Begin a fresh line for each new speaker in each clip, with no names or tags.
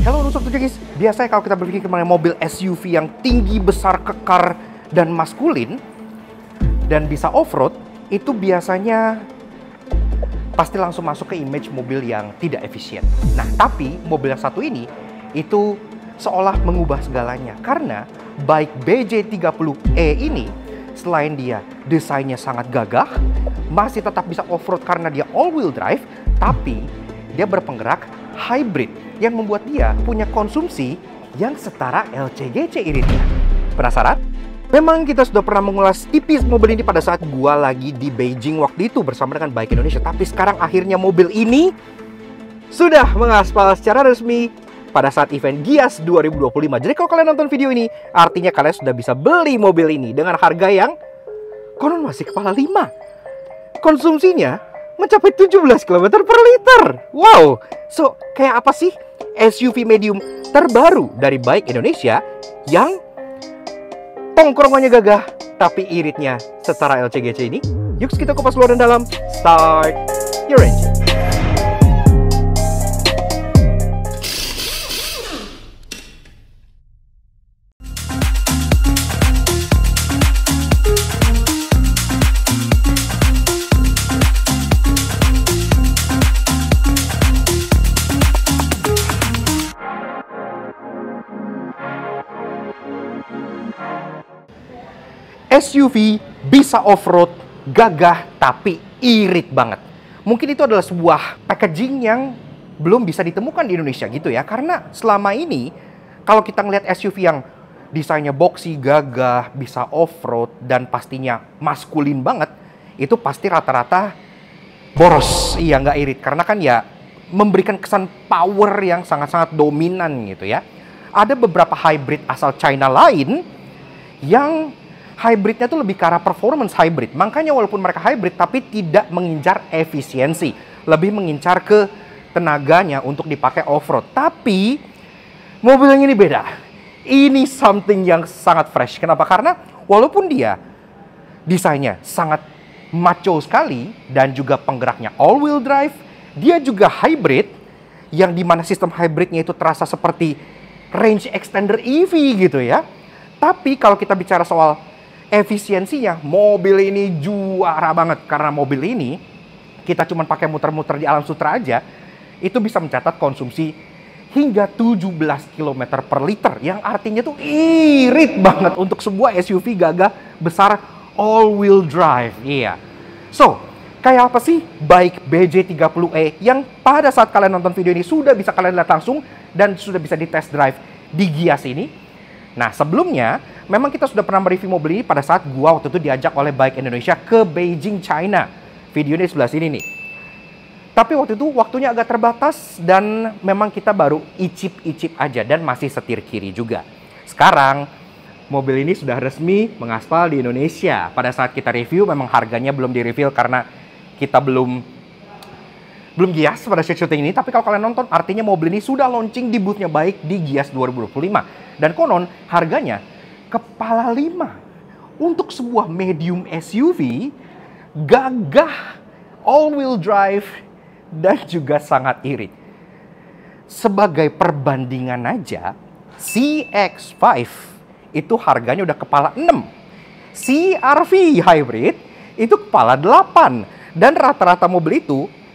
Halo Sobat Jengis, biasanya kalau kita berpikir mengenai mobil SUV yang tinggi, besar, kekar, dan maskulin, dan bisa off-road, itu biasanya pasti langsung masuk ke image mobil yang tidak efisien. Nah, tapi mobil yang satu ini, itu seolah mengubah segalanya. Karena baik BJ30E ini, selain dia desainnya sangat gagah, masih tetap bisa off-road karena dia all-wheel drive, tapi dia berpenggerak hybrid yang membuat dia punya konsumsi yang setara LCGC iritnya. Penasaran? Memang kita sudah pernah mengulas tipis mobil ini pada saat gua lagi di Beijing waktu itu bersama dengan Bike Indonesia. Tapi sekarang akhirnya mobil ini sudah mengaspal secara resmi pada saat event Gias 2025. Jadi kalau kalian nonton video ini, artinya kalian sudah bisa beli mobil ini dengan harga yang konon masih kepala 5. Konsumsinya mencapai 17 km per liter. Wow, so kayak apa sih SUV medium terbaru dari Bike Indonesia yang tongkrongannya gagah tapi iritnya setara LCGC ini? Yuk kita kupas luar dan dalam. Start your engine. SUV bisa off-road, gagah, tapi irit banget. Mungkin itu adalah sebuah packaging yang belum bisa ditemukan di Indonesia gitu ya. Karena selama ini, kalau kita ngelihat SUV yang desainnya boxy, gagah, bisa off-road, dan pastinya maskulin banget, itu pasti rata-rata boros. Iya, nggak irit. Karena kan ya memberikan kesan power yang sangat-sangat dominan gitu ya. Ada beberapa hybrid asal China lain yang hybridnya tuh lebih ke arah performance hybrid. Makanya walaupun mereka hybrid tapi tidak mengincar efisiensi. Lebih mengincar ke tenaganya untuk dipakai off-road. Tapi mobil yang ini beda. Ini something yang sangat fresh. Kenapa? Karena walaupun dia desainnya sangat macho sekali dan juga penggeraknya all-wheel drive, dia juga hybrid yang dimana sistem hybridnya itu terasa seperti range extender EV gitu ya. Tapi kalau kita bicara soal efisiensinya, mobil ini juara banget. Karena mobil ini kita cuma pakai muter-muter di alam sutra aja, itu bisa mencatat konsumsi hingga 17 km per liter. Yang artinya tuh irit banget untuk sebuah SUV gagah besar all-wheel drive. Iya. So, kayak apa sih bike BJ30E yang pada saat kalian nonton video ini sudah bisa kalian lihat langsung dan sudah bisa di test drive di Gias ini? Nah, sebelumnya memang kita sudah pernah mereview mobil ini pada saat gua waktu itu diajak oleh Bike Indonesia ke Beijing, China. Videonya di sebelah sini nih. Tapi waktu itu waktunya agak terbatas dan memang kita baru icip-icip aja dan masih setir kiri juga. Sekarang mobil ini sudah resmi mengaspal di Indonesia. Pada saat kita review memang harganya belum di-reveal karena kita belum Gias pada syuting ini. Tapi kalau kalian nonton artinya mobil ini sudah launching di boothnya Baik di Gias 2025. Dan konon harganya kepala 5 untuk sebuah medium SUV gagah, all-wheel drive, dan juga sangat irit. Sebagai perbandingan aja, CX-5 itu harganya udah kepala 6. CR-V hybrid itu kepala 8. Dan rata-rata mobil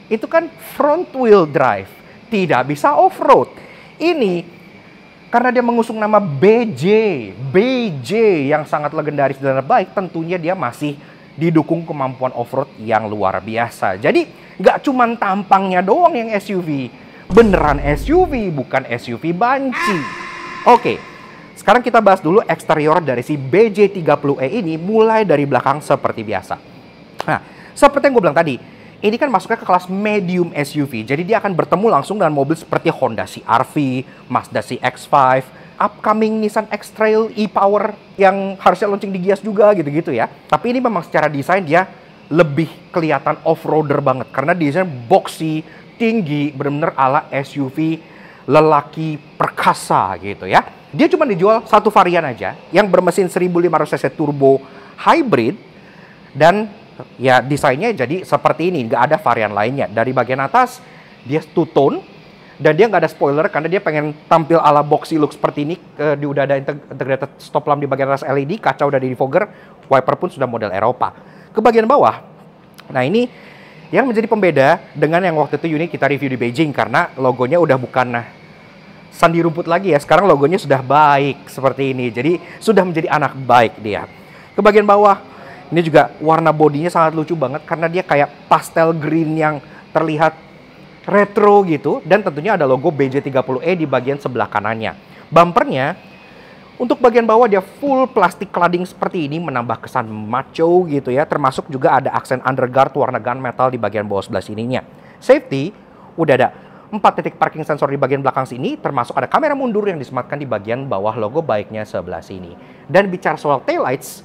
itu kan front wheel drive, tidak bisa off-road. Ini karena dia mengusung nama BJ yang sangat legendaris dan baik, tentunya dia masih didukung kemampuan off-road yang luar biasa. Jadi nggak cuma tampangnya doang yang SUV, beneran SUV, bukan SUV banci. Oke, sekarang kita bahas dulu eksterior dari si BJ30E ini mulai dari belakang seperti biasa. Nah, seperti yang gue bilang tadi, ini kan masuknya ke kelas medium SUV. Jadi dia akan bertemu langsung dengan mobil seperti Honda CR-V, Mazda CX-5, upcoming Nissan X-Trail e-Power yang harusnya launching di Gias juga gitu-gitu ya. Tapi ini memang secara desain dia lebih kelihatan off-roader banget. Karena desain boxy, tinggi, benar-benar ala SUV lelaki perkasa gitu ya. Dia cuma dijual satu varian aja yang bermesin 1500 cc turbo hybrid dan ya desainnya jadi seperti ini, nggak ada varian lainnya. Dari bagian atas dia two-tone Dan dia nggak ada spoiler karena dia pengen tampil ala boxy look seperti ini. Dia udah ada integrated stop lamp di bagian atas LED, kaca udah di defogger, wiper pun sudah model Eropa. Ke bagian bawah, nah ini yang menjadi pembeda dengan yang waktu itu unit kita review di Beijing, karena logonya udah bukan sandi rumput lagi ya. Sekarang logonya sudah baik seperti ini. Jadi sudah menjadi anak baik dia. Ke bagian bawah, ini juga warna bodinya sangat lucu banget karena dia kayak pastel green yang terlihat retro gitu, dan tentunya ada logo BJ30E di bagian sebelah kanannya. Bumpernya untuk bagian bawah dia full plastik cladding seperti ini, menambah kesan macho gitu ya, termasuk juga ada aksen underguard warna gunmetal di bagian bawah sebelah sininya. Safety udah ada 4 titik parking sensor di bagian belakang sini, termasuk ada kamera mundur yang disematkan di bagian bawah logo baiknya sebelah sini. Dan bicara soal taillights,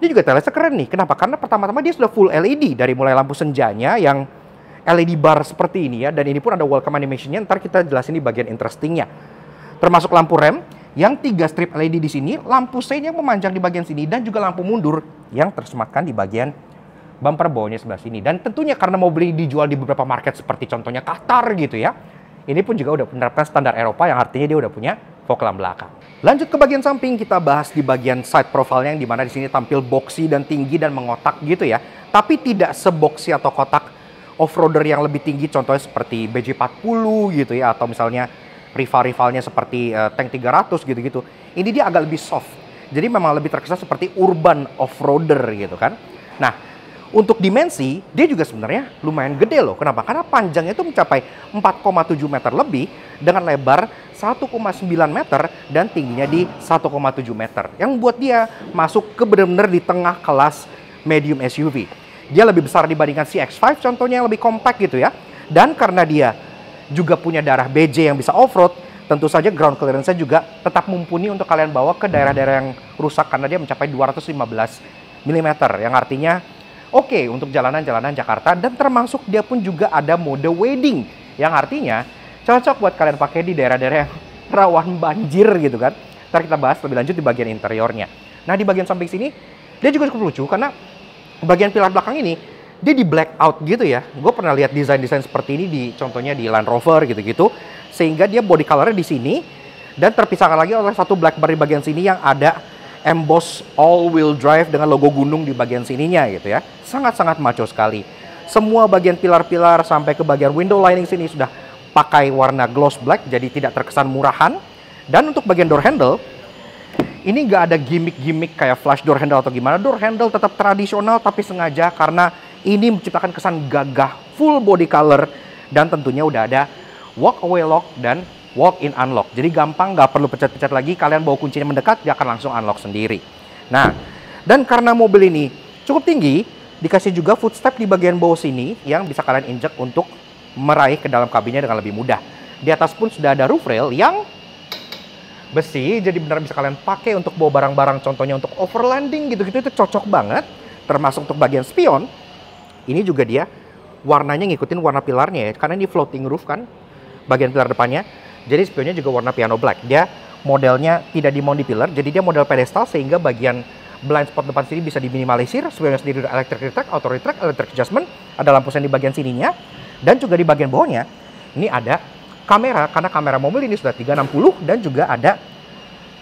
ini juga taillights keren nih. Kenapa? Karena pertama-tama dia sudah full LED, dari mulai lampu senjanya yang LED bar seperti ini ya, dan ini pun ada welcome animation-nya, ntar kita jelasin di bagian interesting-nya. Termasuk lampu rem yang 3 strip LED di sini, lampu sein yang memanjang di bagian sini, dan juga lampu mundur yang tersematkan di bagian bumper bawahnya sebelah sini. Dan tentunya karena mobil ini dijual di beberapa market seperti contohnya Qatar gitu ya, ini pun juga udah menerapkan standar Eropa yang artinya dia udah punya fog lamp belakang. Lanjut ke bagian samping, kita bahas di bagian side profile-nya yang dimana di sini tampil boxy dan tinggi dan mengotak gitu ya, tapi tidak seboxy atau kotak off-roader yang lebih tinggi, contohnya seperti BJ40 gitu ya, atau misalnya rival-rivalnya seperti Tank 300 gitu-gitu. Ini dia agak lebih soft, jadi memang lebih terkesan seperti urban off-roader gitu kan. Nah, untuk dimensi, dia juga sebenarnya lumayan gede loh. Kenapa? Karena panjangnya itu mencapai 4,7 meter lebih dengan lebar 1,9 meter dan tingginya di 1,7 meter. Yang membuat dia masuk ke benar-benar di tengah kelas medium SUV. Dia lebih besar dibandingkan CX-5 contohnya yang lebih compact gitu ya. Dan karena dia juga punya darah BJ yang bisa off-road, tentu saja ground clearance-nya juga tetap mumpuni untuk kalian bawa ke daerah-daerah yang rusak karena dia mencapai 215 mm. Yang artinya oke untuk jalanan-jalanan Jakarta, dan termasuk dia pun juga ada mode wading yang artinya cocok buat kalian pakai di daerah-daerah yang rawan banjir gitu kan. Ntar kita bahas lebih lanjut di bagian interiornya. Nah, di bagian samping sini dia juga cukup lucu karena bagian pilar belakang ini dia di black out gitu ya. Gue pernah lihat desain-desain seperti ini di contohnya di Land Rover gitu-gitu, sehingga dia body colornya di sini dan terpisahkan lagi oleh satu black bar di bagian sini yang ada emboss all wheel drive dengan logo gunung di bagian sininya gitu ya. Sangat-sangat maco sekali. Semua bagian pilar-pilar sampai ke bagian window lining sini sudah pakai warna gloss black, jadi tidak terkesan murahan. Dan untuk bagian door handle, ini nggak ada gimmick-gimmick kayak flash door handle atau gimana. Door handle tetap tradisional tapi sengaja karena ini menciptakan kesan gagah, full body color, dan tentunya udah ada walk away lock dan walk in unlock. Jadi gampang, nggak perlu pencet-pencet lagi, kalian bawa kuncinya mendekat, dia akan langsung unlock sendiri. Nah, dan karena mobil ini cukup tinggi, dikasih juga footstep di bagian bawah sini yang bisa kalian injek untuk meraih ke dalam kabinnya dengan lebih mudah. Di atas pun sudah ada roof rail yang besi, jadi benar bisa kalian pakai untuk bawa barang-barang, contohnya untuk overlanding gitu-gitu, itu cocok banget. Termasuk untuk bagian spion, ini juga dia warnanya ngikutin warna pilarnya ya, karena ini floating roof kan, bagian pilar depannya. Jadi spionnya juga warna piano black. Dia modelnya tidak dimount di pilar, jadi dia model pedestal sehingga bagian blind spot depan sini bisa diminimalisir. Spionnya sendiri udah electric retract, auto retract, electric adjustment, ada lampu sen di bagian sininya, dan juga di bagian bawahnya ini ada kamera, karena kamera mobil ini sudah 360, dan juga ada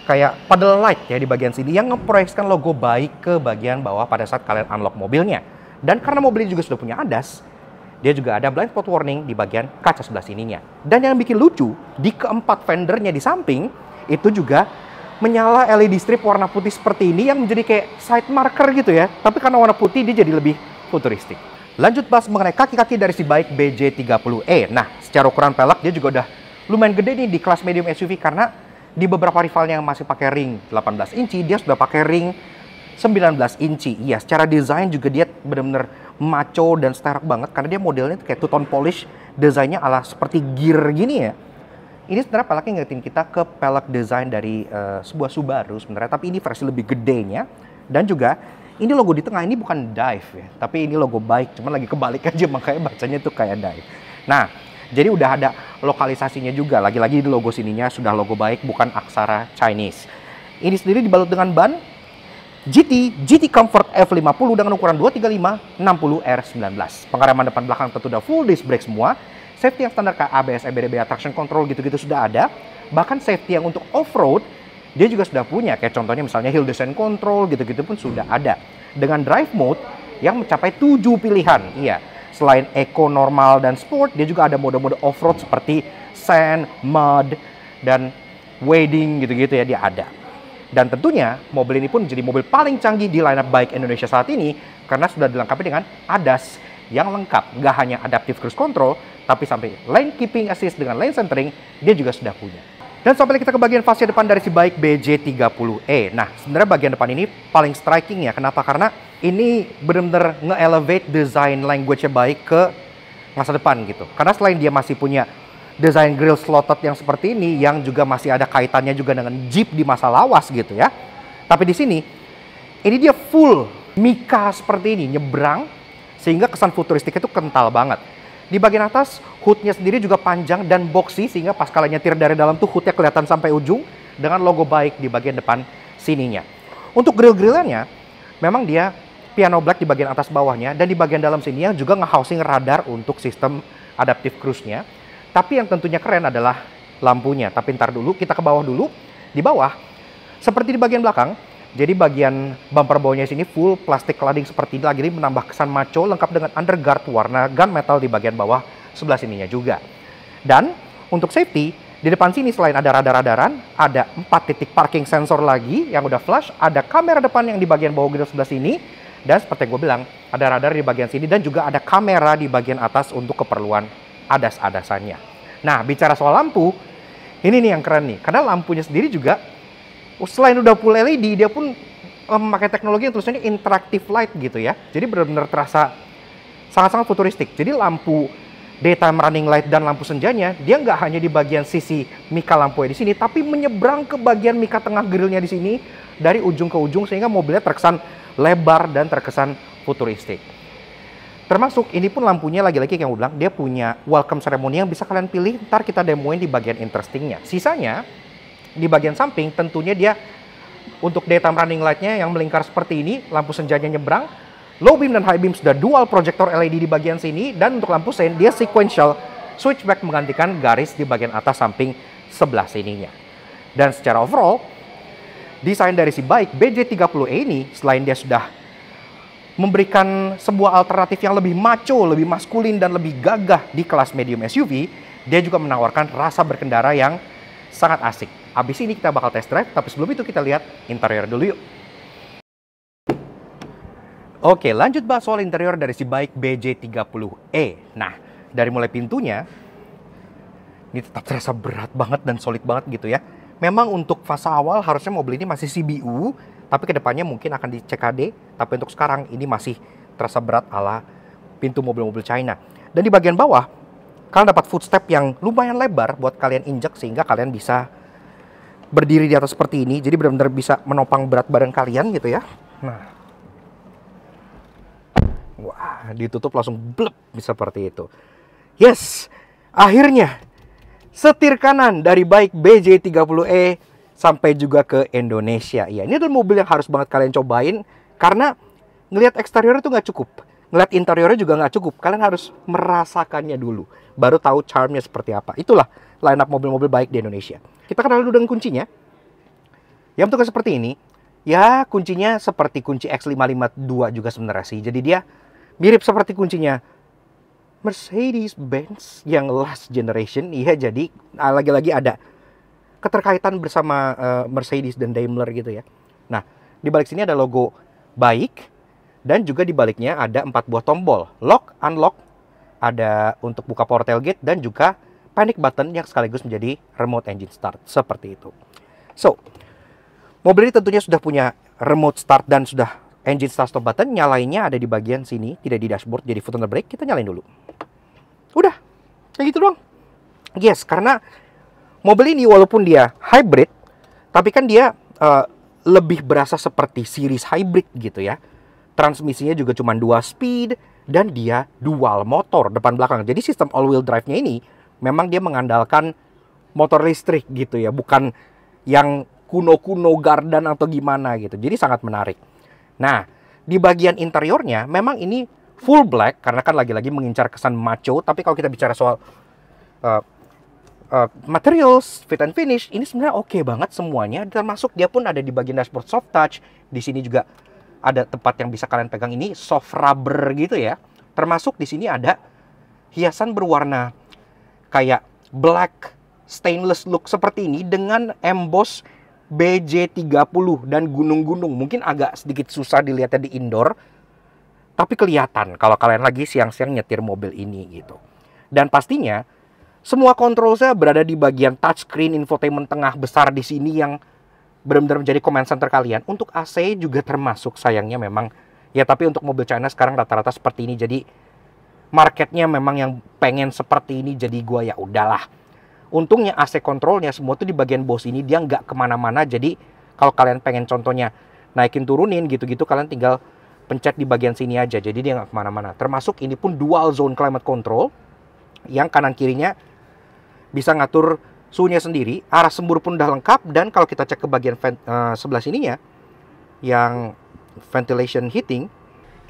kayak paddle light ya di bagian sini yang ngeproyeksikan logo baik ke bagian bawah pada saat kalian unlock mobilnya. Dan karena mobil ini juga sudah punya ADAS, dia juga ada blind spot warning di bagian kaca sebelah sininya. Dan yang bikin lucu, di keempat fendernya di samping itu juga menyala LED strip warna putih seperti ini yang menjadi kayak side marker gitu ya. Tapi karena warna putih dia jadi lebih futuristik. Lanjut bahas mengenai kaki-kaki dari si baik BJ30E. Nah, secara ukuran pelek dia juga udah lumayan gede nih di kelas medium SUV, karena di beberapa rivalnya yang masih pakai ring 18 inci, dia sudah pakai ring 19 inci. Iya, secara desain juga dia benar-benar maco dan sterk banget karena dia modelnya kayak two-tone polish, desainnya ala seperti gear gini ya. Ini sebenarnya peleknya ngingetin kita ke pelek desain dari sebuah Subaru sebenarnya, tapi ini versi lebih gedenya. Dan juga ini logo di tengah ini bukan dive ya, tapi ini logo baik, cuman lagi kebalik aja makanya bacanya tuh kayak dive. Nah, jadi udah ada lokalisasinya juga, lagi-lagi di logo sininya sudah logo baik, bukan aksara Chinese. Ini sendiri dibalut dengan ban GT Comfort F50 dengan ukuran 235/60R19. Pengereman depan belakang tentu udah full disc brake semua. Safety yang standar kayak ABS, EBD, traction control gitu-gitu sudah ada. Bahkan safety yang untuk off-road, dia juga sudah punya. Kayak contohnya misalnya hill descent control gitu-gitu pun sudah ada. Dengan drive mode yang mencapai 7 pilihan. Iya, selain eco, normal, dan sport, dia juga ada mode-mode off-road seperti sand, mud, dan wading gitu-gitu ya, dia ada. Dan tentunya mobil ini pun menjadi mobil paling canggih di lineup bike Indonesia saat ini karena sudah dilengkapi dengan ADAS yang lengkap. Nggak hanya adaptive cruise control, tapi sampai lane keeping assist dengan lane centering, dia juga sudah punya. Dan sampai kita ke bagian fascia depan dari si bike BJ30E. Nah, sebenarnya bagian depan ini paling striking ya. Kenapa? Karena ini benar-benar nge-elevate design language-nya bike ke masa depan gitu. Karena selain dia masih punya desain grill slotted yang seperti ini, yang juga masih ada kaitannya juga dengan Jeep di masa lawas gitu ya. Tapi di sini, ini dia full Mica seperti ini, nyebrang, sehingga kesan futuristiknya itu kental banget. Di bagian atas, hoodnya sendiri juga panjang dan boxy, sehingga pas kalian nyetir dari dalam tuh hoodnya kelihatan sampai ujung, dengan logo bike di bagian depan sininya. Untuk grill-grillannya, memang dia piano black di bagian atas bawahnya, dan di bagian dalam sini yang juga nge-housing radar untuk sistem adaptive cruise-nya. Tapi yang tentunya keren adalah lampunya. Tapi ntar dulu, kita ke bawah dulu. Di bawah, seperti di bagian belakang, jadi bagian bumper bawahnya sini full plastik cladding seperti ini. Lagi menambah kesan maco, lengkap dengan underguard warna gunmetal di bagian bawah sebelah sininya juga. Dan untuk safety, di depan sini selain ada radar-radaran, ada 4 titik parking sensor lagi yang udah flash, ada kamera depan yang di bagian bawah grill sebelah sini, dan seperti yang gue bilang, ada radar di bagian sini, dan juga ada kamera di bagian atas untuk keperluan ADAS-ADASannya. Nah, bicara soal lampu, ini nih yang keren nih. Karena lampunya sendiri juga, selain udah full LED, dia pun memakai teknologi yang tulisannya interactive light gitu ya. Jadi benar-benar terasa sangat-sangat futuristik. Jadi lampu daytime running light dan lampu senjanya, dia nggak hanya di bagian sisi Mica lampunya di sini, tapi menyeberang ke bagian Mica tengah grillnya di sini, dari ujung ke ujung, sehingga mobilnya terkesan lebar dan terkesan futuristik. Termasuk ini pun lampunya lagi-lagi yang gue bilang, dia punya welcome ceremony yang bisa kalian pilih, ntar kita demoin di bagian interestingnya. Sisanya, di bagian samping tentunya dia untuk daytime running light-nya yang melingkar seperti ini, lampu senjanya nyebrang, low beam dan high beam sudah dual projector LED di bagian sini, dan untuk lampu sen dia sequential switchback menggantikan garis di bagian atas samping sebelah sininya. Dan secara overall, desain dari si bike BJ30E ini, selain dia sudah memberikan sebuah alternatif yang lebih macho, lebih maskulin, dan lebih gagah di kelas medium SUV, dia juga menawarkan rasa berkendara yang sangat asik. Habis ini kita bakal test drive, tapi sebelum itu kita lihat interior dulu yuk. Oke, lanjut bahas soal interior dari si bike BJ30E. Nah, dari mulai pintunya, ini tetap terasa berat banget dan solid banget gitu ya. Memang untuk fase awal harusnya mobil ini masih CBU, tapi kedepannya mungkin akan di CKD, tapi untuk sekarang ini masih terasa berat ala pintu mobil-mobil China. Dan di bagian bawah, kalian dapat footstep yang lumayan lebar buat kalian injek, sehingga kalian bisa berdiri di atas seperti ini. Jadi benar-benar bisa menopang berat badan kalian gitu ya. Nah, wah, ditutup langsung blep seperti itu. Yes, akhirnya setir kanan dari bike BJ30E sampai juga ke Indonesia. Ya, ini adalah mobil yang harus banget kalian cobain, karena ngelihat eksteriornya itu nggak cukup, ngelihat interiornya juga nggak cukup. Kalian harus merasakannya dulu, baru tahu charmnya seperti apa. Itulah lineup mobil-mobil baik di Indonesia. Kita kenal dulu dengan kuncinya. Yang bentuknya seperti ini. Ya, kuncinya seperti kunci X552 juga sebenarnya sih. Jadi dia mirip seperti kuncinya Mercedes-Benz yang last generation. Iya, jadi lagi-lagi ada keterkaitan bersama Mercedes dan Daimler gitu ya. Nah, di balik sini ada logo bike, dan juga di baliknya ada 4 buah tombol. Lock, unlock, ada untuk buka power tailgate, dan juga panic button yang sekaligus menjadi remote engine start. Seperti itu. So, mobil ini tentunya sudah punya remote start dan sudah engine start stop button. Nyalainnya ada di bagian sini, tidak di dashboard, jadi foot on the brake. Kita nyalain dulu. Udah, kayak gitu doang. Yes, karena mobil ini walaupun dia hybrid, tapi kan dia lebih berasa seperti series hybrid gitu ya. Transmisinya juga cuma 2 speed, dan dia dual motor depan belakang. Jadi sistem all wheel drive-nya ini memang dia mengandalkan motor listrik gitu ya, bukan yang kuno-kuno Gardan atau gimana gitu. Jadi sangat menarik. Nah, di bagian interiornya memang ini full black, karena kan lagi-lagi mengincar kesan macho. Tapi kalau kita bicara soal materials, fit and finish, ini sebenarnya oke banget semuanya. Termasuk dia pun ada di bagian dashboard soft touch. Di sini juga ada tempat yang bisa kalian pegang, ini soft rubber gitu ya. Termasuk di sini ada hiasan berwarna kayak black stainless look seperti ini dengan emboss BJ30 dan gunung-gunung. Mungkin agak sedikit susah dilihatnya di indoor, tapi kelihatan kalau kalian lagi siang-siang nyetir mobil ini gitu. Dan pastinya semua kontrol saya berada di bagian touchscreen, infotainment tengah besar di sini yang benar-benar menjadi command center kalian. Untuk AC juga termasuk, sayangnya memang ya, tapi untuk mobil China sekarang rata-rata seperti ini. Jadi marketnya memang yang pengen seperti ini, jadi gua ya udahlah. Untungnya AC kontrolnya semua tuh di bagian bawah ini, dia nggak kemana-mana. Jadi kalau kalian pengen contohnya naikin turunin gitu-gitu, kalian tinggal pencet di bagian sini aja. Jadi dia nggak kemana-mana. Termasuk ini pun dual zone climate control, yang kanan kirinya bisa ngatur suhunya sendiri. Arah sembur pun udah lengkap. Dan kalau kita cek ke bagian sebelah sininya, yang ventilation heating,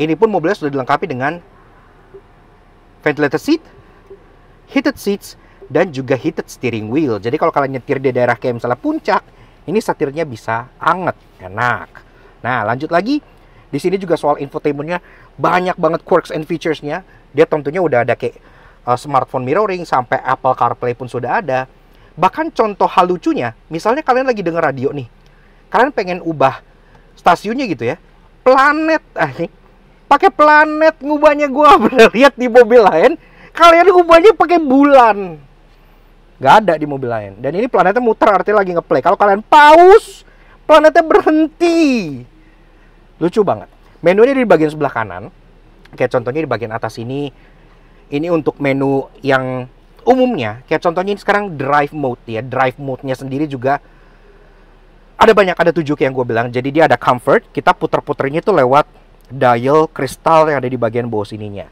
ini pun mobilnya sudah dilengkapi dengan ventilated seat, heated seats, dan juga heated steering wheel. Jadi kalau kalian nyetir di daerah kayak misalnya puncak, ini setirnya bisa anget, enak. Nah, lanjut lagi. Di sini juga soal infotainmentnya banyak banget quirks and features-nya. Dia tentunya udah ada kayak smartphone mirroring, sampai Apple CarPlay pun sudah ada. Bahkan contoh hal lucunya, misalnya kalian lagi denger radio nih, kalian pengen ubah stasiunnya gitu ya, planet, pakai planet ngubahnya. Gua pernah lihat di mobil lain, kalian ubahnya pakai bulan, nggak ada di mobil lain. Dan ini planetnya muter, artinya lagi ngeplay. Kalau kalian pause, planetnya berhenti. Lucu banget. Menunya di bagian sebelah kanan, kayak contohnya di bagian atas ini. Ini untuk menu yang umumnya, kayak contohnya ini sekarang drive mode ya. Drive mode-nya sendiri juga ada banyak, ada 7 kayak yang gue bilang. Jadi dia ada comfort, kita puter-puternya itu lewat dial kristal yang ada di bagian bawah sininya.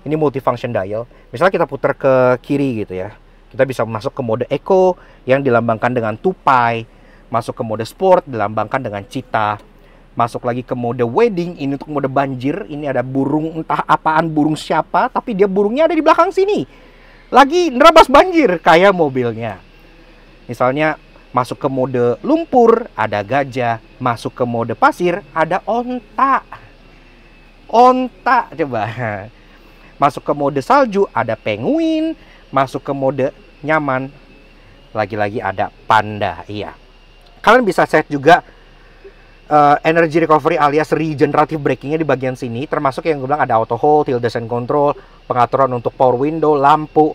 Ini multifunction dial. Misalnya kita puter ke kiri gitu ya, kita bisa masuk ke mode eco yang dilambangkan dengan tupai, masuk ke mode sport dilambangkan dengan cheetah, masuk lagi ke mode wedding, ini untuk mode banjir. Ini ada burung, entah apaan, burung siapa, tapi dia burungnya ada di belakang sini, lagi nerabas banjir kayak mobilnya. Misalnya masuk ke mode lumpur, ada gajah. Masuk ke mode pasir, ada onta. Onta, coba. Masuk ke mode salju, ada penguin. Masuk ke mode nyaman, lagi-lagi ada panda. Iya. Kalian bisa set juga energy recovery alias regenerative brakingnya di bagian sini, termasuk yang gue bilang ada auto hold, hill descent control, pengaturan untuk power window, lampu,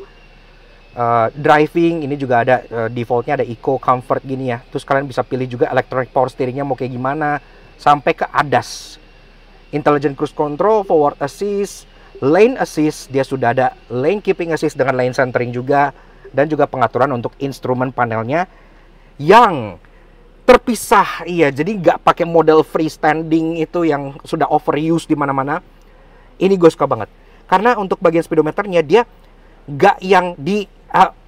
driving. Ini juga ada defaultnya ada eco, comfort gini ya. Terus kalian bisa pilih juga electronic power steeringnya mau kayak gimana, sampai ke ADAS, intelligent cruise control, forward assist, lane assist. Dia sudah ada lane keeping assist dengan lane centering juga, dan juga pengaturan untuk instrumen panelnya yang terpisah. Iya, jadi nggak pakai model freestanding itu yang sudah overuse di mana-mana. Ini gue suka banget karena untuk bagian speedometernya dia nggak yang di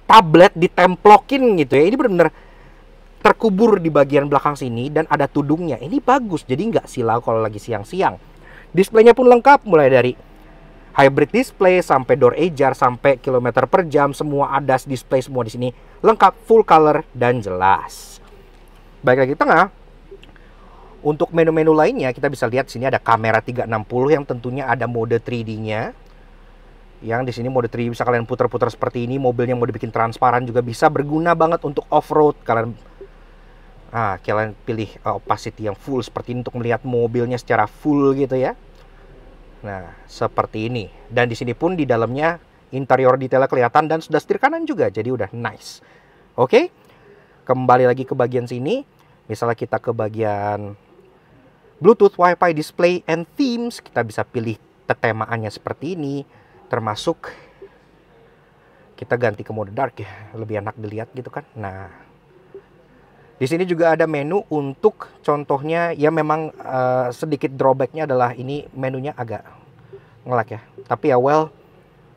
tablet ditemplokin gitu ya. Ini benar-benar terkubur di bagian belakang sini dan ada tudungnya. Ini bagus, jadi nggak silau kalau lagi siang-siang. Displaynya pun lengkap, mulai dari hybrid display sampai door ajar sampai kilometer per jam, semua ADAS display semua di sini lengkap, full color dan jelas. Baik lagi tengah. Untuk menu-menu lainnya kita bisa lihat sini ada kamera 360 yang tentunya ada mode 3D-nya. Yang di sini mode 3D bisa kalian putar-putar seperti ini. Mobilnya mau dibikin transparan juga bisa, berguna banget untuk off-road. Kalian pilih opacity yang full seperti ini untuk melihat mobilnya secara full gitu ya. Nah, seperti ini. Dan di sini pun di dalamnya interior detailnya kelihatan dan sudah setir kanan juga. Jadi udah nice. Oke. Kembali lagi ke bagian sini. Misalnya kita ke bagian Bluetooth, Wi-Fi, display, and themes. Kita bisa pilih temaannya seperti ini. Termasuk kita ganti ke mode dark ya. Lebih enak dilihat gitu kan. Nah, di sini juga ada menu untuk contohnya ya. Memang sedikit drawbacknya adalah ini menunya agak nge-lag ya. Tapi ya well,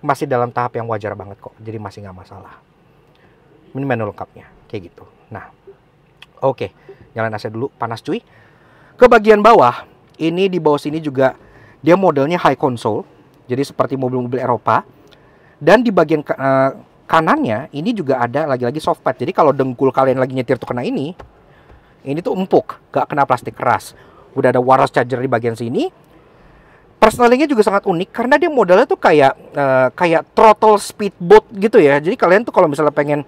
masih dalam tahap yang wajar banget kok. Jadi masih nggak masalah. Ini menu lengkapnya kayak gitu. Nah, oke. Nyalain AC dulu, panas cuy. Ke bagian bawah, ini di bawah sini juga dia modelnya high console. Jadi seperti mobil-mobil Eropa. Dan di bagian kanannya ini juga ada lagi-lagi soft pad. Jadi kalau dengkul kalian lagi nyetir tuh kena ini tuh empuk, gak kena plastik keras. Udah ada wireless charger di bagian sini. Personalingnya juga sangat unik karena dia modelnya tuh kayak throttle speedboat gitu ya. Jadi kalian tuh kalau misalnya pengen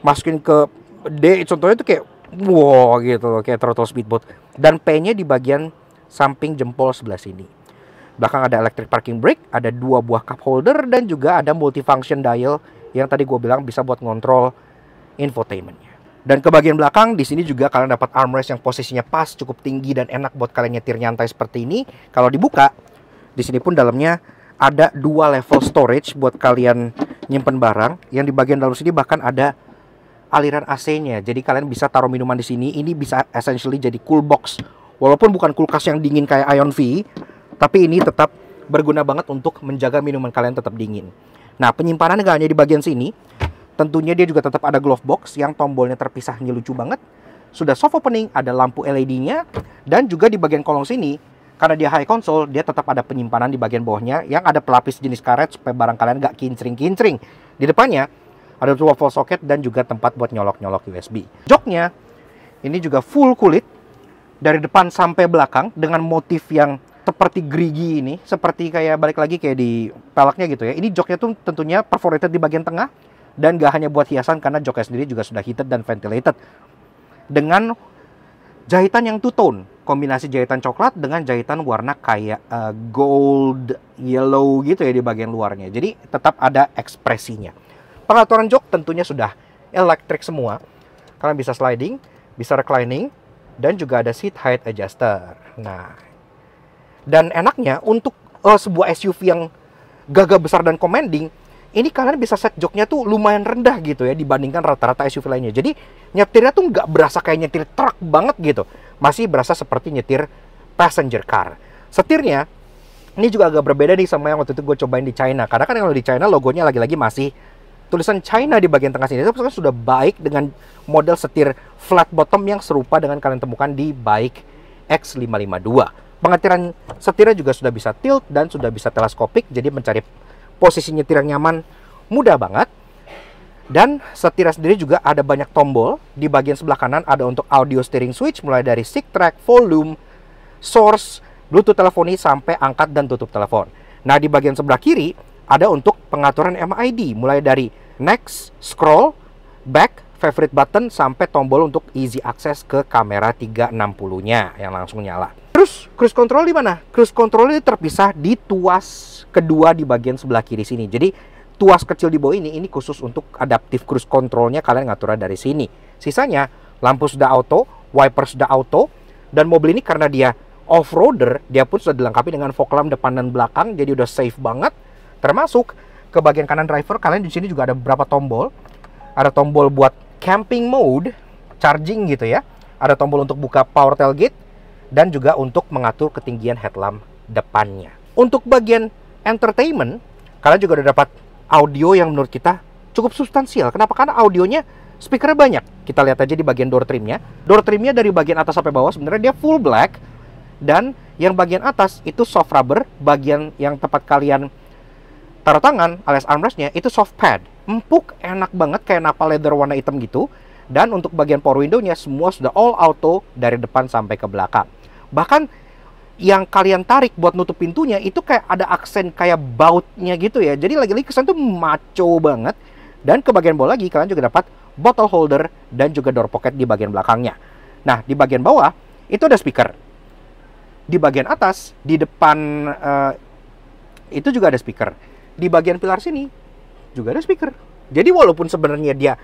masukin ke D, contohnya tuh kayak wow gitu, kayak throttle speedboat. Dan P-nya di bagian samping jempol sebelah sini. Belakang ada electric parking brake, ada 2 buah cup holder, dan juga ada multifunction dial yang tadi gue bilang bisa buat ngontrol infotainmentnya. Dan ke bagian belakang di sini juga kalian dapat armrest yang posisinya pas, cukup tinggi dan enak buat kalian nyetir nyantai seperti ini. Kalau dibuka, di sini pun dalamnya ada 2 level storage buat kalian nyimpen barang. Yang di bagian dalam sini bahkan ada aliran AC-nya. Jadi kalian bisa taruh minuman di sini. Ini bisa essentially jadi cool box. Walaupun bukan kulkas yang dingin kayak Ion V, tapi ini tetap berguna banget untuk menjaga minuman kalian tetap dingin. Nah, penyimpanan nggak hanya di bagian sini. Tentunya dia juga tetap ada glove box yang tombolnya terpisah, ini lucu banget. Sudah soft opening, ada lampu LED-nya. Dan juga di bagian kolong sini, karena dia high console, dia tetap ada penyimpanan di bagian bawahnya yang ada pelapis jenis karet supaya barang kalian nggak kincring-kincring. Di depannya, ada 2 wall socket dan juga tempat buat nyolok-nyolok USB. Joknya, ini juga full kulit. Dari depan sampai belakang dengan motif yang seperti gerigi ini, seperti kayak balik lagi kayak di peleknya gitu ya. Ini joknya tuh tentunya perforated di bagian tengah dan gak hanya buat hiasan karena joknya sendiri juga sudah heated dan ventilated dengan jahitan yang two tone, kombinasi jahitan coklat dengan jahitan warna kayak gold yellow gitu ya di bagian luarnya. Jadi tetap ada ekspresinya. Pengaturan jok tentunya sudah elektrik semua. Kalian bisa sliding, bisa reclining, dan juga ada seat height adjuster. Nah, dan enaknya untuk sebuah SUV yang gagah besar dan commanding, ini kalian bisa set joknya tuh lumayan rendah gitu ya dibandingkan rata-rata SUV lainnya. Jadi nyetirnya tuh nggak berasa kayak nyetir truk banget gitu. Masih berasa seperti nyetir passenger car. Setirnya ini juga agak berbeda nih sama yang waktu itu gue cobain di China. Karena kan kalau di China logonya lagi-lagi masih tulisan China di bagian tengah sini. Itu sudah baik dengan model setir flat bottom yang serupa dengan kalian temukan di Bike X552. Pengertian setirnya juga sudah bisa tilt dan sudah bisa teleskopik, jadi mencari posisi nyetir yang nyaman mudah banget. Dan setirnya sendiri juga ada banyak tombol. Di bagian sebelah kanan ada untuk audio steering switch, mulai dari stick track, volume, source, Bluetooth teleponi, sampai angkat dan tutup telepon. Nah, di bagian sebelah kiri ada untuk pengaturan MID, mulai dari next, scroll, back, favorite button, sampai tombol untuk easy access ke kamera 360-nya yang langsung nyala. Terus cruise control di mana? Cruise control ini terpisah di tuas kedua di bagian sebelah kiri sini. Jadi tuas kecil di bawah ini khusus untuk adaptive cruise controlnya, kalian ngatur dari sini. Sisanya lampu sudah auto, wiper sudah auto, dan mobil ini karena dia off-roader, dia pun sudah dilengkapi dengan fog lamp depan dan belakang, jadi udah safe banget. Termasuk ke bagian kanan driver, kalian di sini juga ada beberapa tombol. Ada tombol buat camping mode, charging gitu ya. Ada tombol untuk buka power tailgate, dan juga untuk mengatur ketinggian headlamp depannya. Untuk bagian entertainment, kalian juga udah dapat audio yang menurut kita cukup substansial. Kenapa? Karena audionya speakernya banyak. Kita lihat aja di bagian door trimnya. Door trimnya dari bagian atas sampai bawah sebenarnya dia full black. Dan yang bagian atas itu soft rubber. Bagian yang tempat kalian taruh tangan alias armrestnya itu soft pad. Empuk, enak banget kayak napal leather warna hitam gitu. Dan untuk bagian power window-nya semua sudah all auto dari depan sampai ke belakang. Bahkan yang kalian tarik buat nutup pintunya itu kayak ada aksen kayak bautnya gitu ya. Jadi lagi-lagi kesan tuh maco banget. Dan ke bagian bawah lagi kalian juga dapat bottle holder dan juga door pocket di bagian belakangnya. Nah, di bagian bawah itu ada speaker. Di bagian atas, di depan itu juga ada speaker. Di bagian pilar sini juga ada speaker. Jadi walaupun sebenarnya dia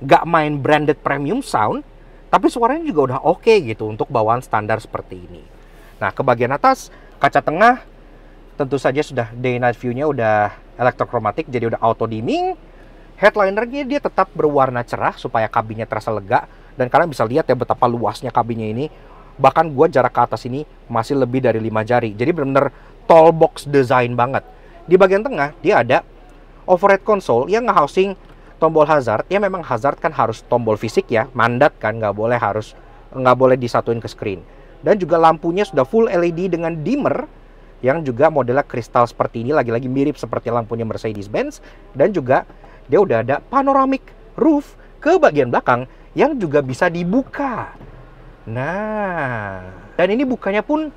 nggak main branded premium sound, tapi suaranya juga udah oke gitu untuk bawaan standar seperti ini. Nah, ke bagian atas, kaca tengah tentu saja sudah day night view-nya udah elektrokromatik, jadi udah auto dimming. Headlinernya dia tetap berwarna cerah supaya kabinnya terasa lega. Dan kalian bisa lihat ya betapa luasnya kabinnya ini. Bahkan gue jarak ke atas ini masih lebih dari 5 jari. Jadi benar-benar tall box design banget. Di bagian tengah dia ada overhead console yang nge-housing tombol hazard. Ya memang hazard kan harus tombol fisik ya, mandat kan, nggak boleh disatuin ke screen. Dan juga lampunya sudah full LED dengan dimmer yang juga modelnya kristal seperti ini, lagi-lagi mirip seperti lampunya Mercedes-Benz. Dan juga dia udah ada panoramic roof ke bagian belakang yang juga bisa dibuka. Nah, dan ini bukanya pun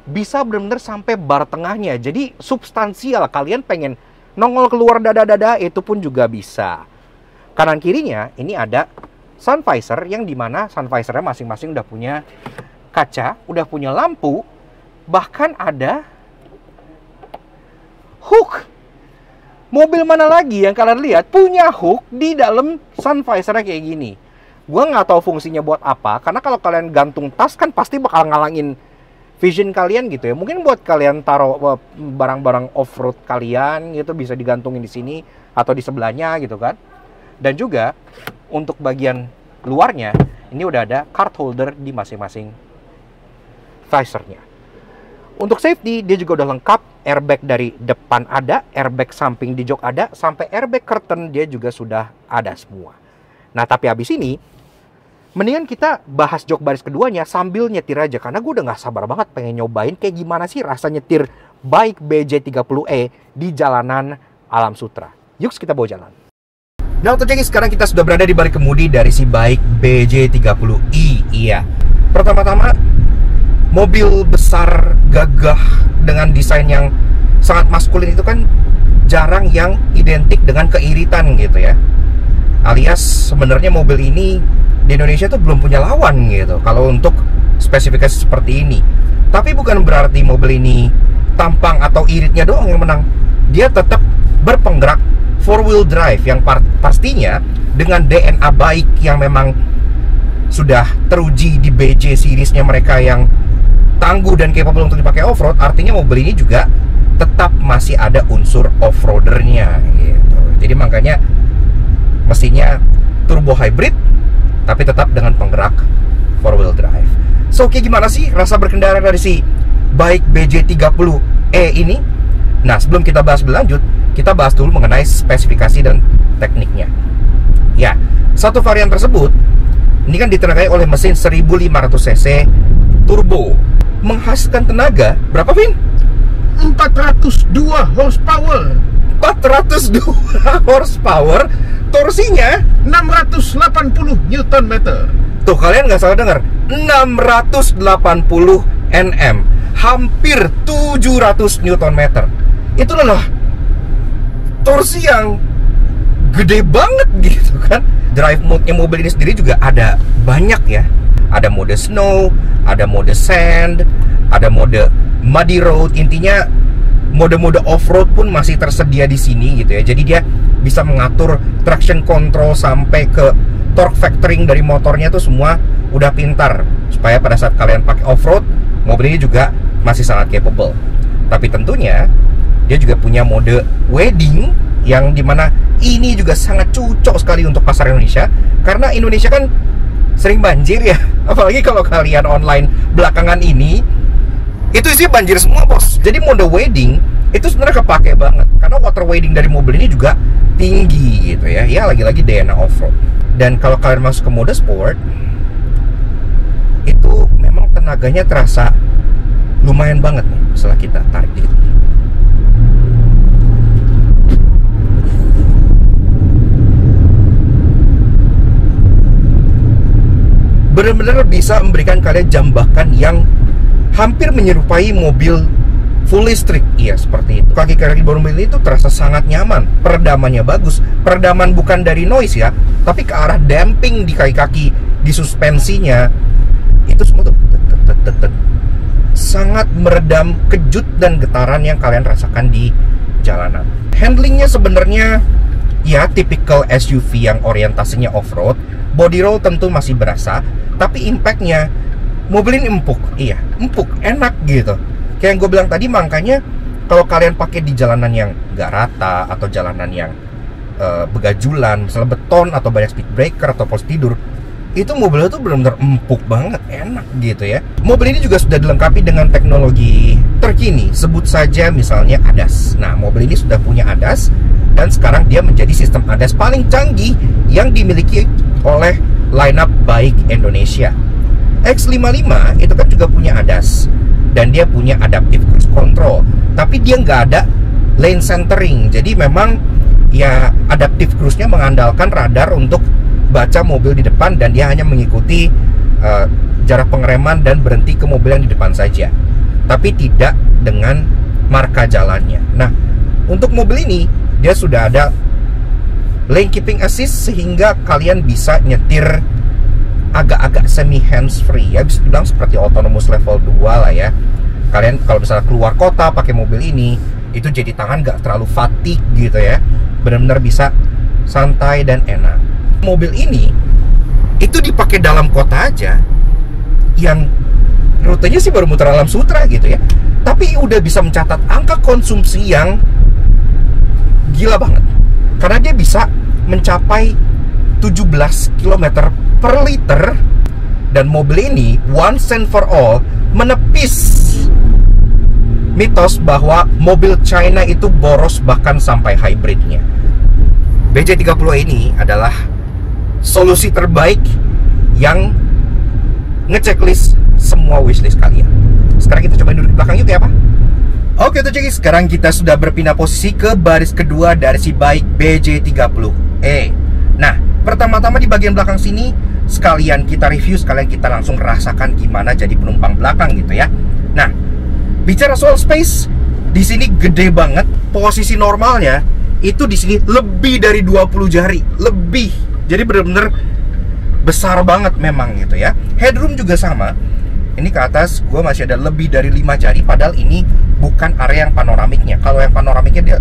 bisa benar-benar sampai bar tengahnya. Jadi substansial, kalian pengen nongol keluar dada-dada itu pun juga bisa. Kanan kirinya ini ada sun visor yang dimana sun visornya masing-masing udah punya kaca, udah punya lampu, bahkan ada hook. Mobil mana lagi yang kalian lihat punya hook di dalam sun visornya kayak gini? Gua nggak tahu fungsinya buat apa, karena kalau kalian gantung tas kan pasti bakal ngalangin vision kalian gitu ya. Mungkin buat kalian taruh barang-barang off-road kalian gitu, bisa digantungin di sini atau di sebelahnya gitu kan. Dan juga untuk bagian luarnya ini udah ada card holder di masing-masing visornya. Untuk safety dia juga udah lengkap, airbag dari depan ada, airbag samping di jok ada, sampai airbag curtain dia juga sudah ada semua. Nah, tapi habis ini mendingan kita bahas jok baris keduanya sambil nyetir aja, karena gue udah gak sabar banget pengen nyobain kayak gimana sih rasa nyetir bike BJ30E di jalanan Alam Sutera. Yuk kita bawa jalan. Nah, untuk cengis, sekarang kita sudah berada di balik kemudi dari si bike BJ30E. Iya, pertama-tama mobil besar gagah dengan desain yang sangat maskulin itu kan jarang yang identik dengan keiritan gitu ya. Alias sebenarnya mobil ini di Indonesia tuh belum punya lawan gitu kalau untuk spesifikasi seperti ini. Tapi bukan berarti mobil ini tampang atau iritnya doang yang menang. Dia tetap berpenggerak 4-wheel drive yang pastinya dengan DNA baik yang memang sudah teruji di BJ seriesnya mereka yang tangguh dan capable untuk dipakai off-road. Artinya mobil ini juga tetap masih ada unsur off-roadernya gitu. Jadi makanya mesinnya turbo hybrid tapi tetap dengan penggerak 4-wheel drive. So, kayak gimana sih rasa berkendara dari si bike BJ30E ini? Nah, sebelum kita bahas berlanjut, kita bahas dulu mengenai spesifikasi dan tekniknya. Ya, satu varian tersebut ini kan ditenagai oleh mesin 1500 cc turbo, menghasilkan tenaga berapa, Vin?
402 horsepower.
402 horsepower, torsinya
680 Newton meter.
Tuh, kalian nggak salah dengar, 680 Nm, hampir 700 Newton meter. Itu adalah torsi yang gede banget gitu kan. Drive mode-nya mobil ini sendiri juga ada banyak ya. Ada mode snow, ada mode sand, ada mode muddy road. Intinya mode-mode off-road pun masih tersedia di sini gitu ya. Jadi dia bisa mengatur traction control sampai ke torque vectoring dari motornya tuh semua udah pintar, supaya pada saat kalian pakai off-road, mobil ini juga masih sangat capable. Tapi tentunya dia juga punya mode wedding yang dimana ini juga sangat cocok sekali untuk pasar Indonesia, karena Indonesia kan sering banjir ya. Apalagi kalau kalian online belakangan ini, itu sih banjir semua, bos. Jadi mode wedding itu sebenarnya kepake banget, karena water wedding dari mobil ini juga tinggi gitu ya. Ya, lagi-lagi DNA off-road. Dan kalau kalian masuk ke mode sport, itu memang tenaganya terasa lumayan banget nih setelah kita tarik dikit. Benar-benar bisa memberikan kalian jambakan yang hampir menyerupai mobil full listrik. Iya, seperti itu. Kaki-kaki mobil ini tuh terasa sangat nyaman. Peredamannya bagus. Peredaman bukan dari noise ya, tapi ke arah damping di kaki-kaki, di suspensinya. Itu semua tuh sangat meredam kejut dan getaran yang kalian rasakan di jalanan. Handlingnya sebenarnya ya tipikal SUV yang orientasinya off-road. Body roll tentu masih berasa, tapi impactnya mobil ini empuk. Iya, empuk, enak gitu. Kayak yang gue bilang tadi, makanya kalau kalian pakai di jalanan yang gak rata atau jalanan yang begajulan, misalnya beton atau banyak speed breaker atau pos tidur, itu mobilnya tuh benar-benar empuk banget, enak gitu ya. Mobil ini juga sudah dilengkapi dengan teknologi terkini, sebut saja misalnya ADAS. Nah, mobil ini sudah punya ADAS, dan sekarang dia menjadi sistem ADAS paling canggih yang dimiliki oleh lineup bike Indonesia. X55 itu kan juga punya ADAS, dan dia punya adaptive cruise control, tapi dia nggak ada lane centering. Jadi memang ya adaptive cruise-nya mengandalkan radar untuk baca mobil di depan, dan dia hanya mengikuti jarak pengereman dan berhenti ke mobil yang di depan saja, tapi tidak dengan marka jalannya. Nah, untuk mobil ini dia sudah ada lane keeping assist sehingga kalian bisa nyetir agak-agak semi hands free ya, bisa dibilang seperti autonomous level 2 lah ya. Kalian kalau misalnya keluar kota pakai mobil ini, itu jadi tangan nggak terlalu fatigue gitu ya, benar-benar bisa santai dan enak. Mobil ini itu dipakai dalam kota aja, yang rutenya sih baru muter alam sutra gitu ya, tapi udah bisa mencatat angka konsumsi yang gila banget, karena dia bisa mencapai 17 km per liter. Dan mobil ini once and for all menepis mitos bahwa mobil China itu boros bahkan sampai hybridnya. BJ30E ini adalah solusi terbaik yang ngechecklist semua wishlist kalian. Sekarang kita cobain duduk di belakang yuk ya Pak. Oke tuh guys, sekarang kita sudah berpindah posisi ke baris kedua dari si bike BJ30E. Nah, pertama-tama di bagian belakang sini sekalian kita review, sekalian kita langsung rasakan gimana jadi penumpang belakang gitu ya. Nah, bicara soal space, di sini gede banget. Posisi normalnya itu di sini lebih dari 20 jari, lebih. Jadi bener-bener besar banget memang gitu ya. Headroom juga sama. Ini ke atas gue masih ada lebih dari 5 jari, padahal ini bukan area yang panoramiknya. Kalau yang panoramiknya dia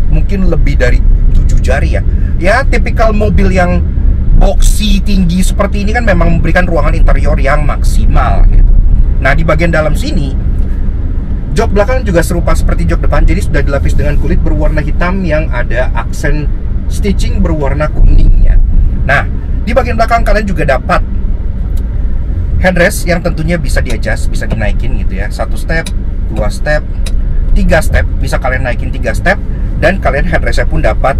mungkin lebih dari 7 jari ya. Ya tipikal mobil yang boxy tinggi seperti ini kan memang memberikan ruangan interior yang maksimal gitu. Nah, di bagian dalam sini jok belakang juga serupa seperti jok depan, jadi sudah dilapis dengan kulit berwarna hitam yang ada aksen stitching berwarna kuningnya. Nah, di bagian belakang kalian juga dapat headrest yang tentunya bisa di-adjust, bisa dinaikin gitu ya. 1 step, 2 step, 3 step, bisa kalian naikin 3 step, dan kalian headrestnya pun dapat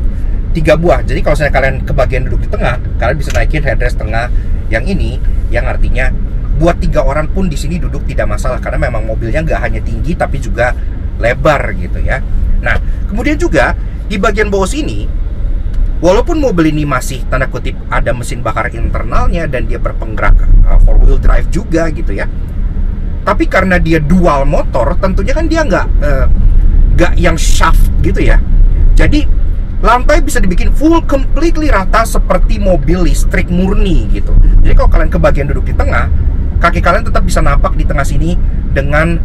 3 buah. Jadi kalau misalnya kalian ke bagian duduk di tengah, kalian bisa naikin headrest tengah yang ini, yang artinya buat 3 orang pun di sini duduk tidak masalah, karena memang mobilnya nggak hanya tinggi tapi juga lebar gitu ya. Nah, kemudian juga di bagian bawah sini, walaupun mobil ini masih tanda kutip ada mesin bakar internalnya dan dia berpenggerak 4-wheel drive juga gitu ya, tapi karena dia dual motor, tentunya kan dia nggak yang shaft gitu ya. Jadi lantai bisa dibikin full completely rata seperti mobil listrik murni gitu. Jadi kalau kalian ke bagian duduk di tengah, kaki kalian tetap bisa napak di tengah sini dengan